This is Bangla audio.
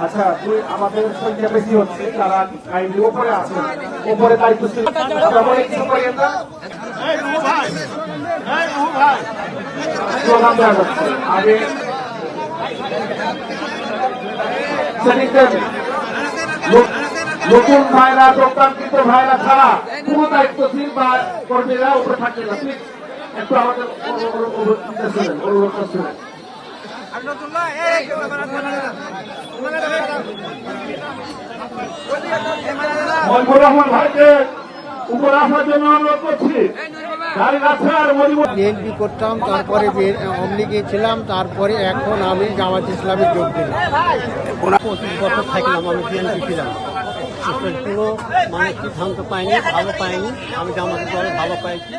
আচ্ছা, আমাদের সংখ্যা বেশি হচ্ছে, যারা আইনের উপরে আছে, উপরে দায়িত্বশীল আগে নতুন ভাইরা, প্রত্যাঙ্কিত ভাইরা ছাড়া কোন দায়িত্বশীল বা কর্মীরা উপরে থাকবে না। প্লিজ একটু আমাদের অনুরোধ করছিলেন। মনজুর রহমান ভাইকে উপরে আসার জন্য অনুরোধ করছি। বিএনপি করতাম, তারপরে আওয়ামী লীগে ছিলাম, তারপরে এখন আমি জামাত ইসলামে যোগ দিলাম। 25 বছর থাকলাম, আমি বিএনপি ছিলাম। কোনো মানে সিদ্ধান্ত পাইনি, ভালো পাইনি। আমি জামাত দলে ভালো পাইছি।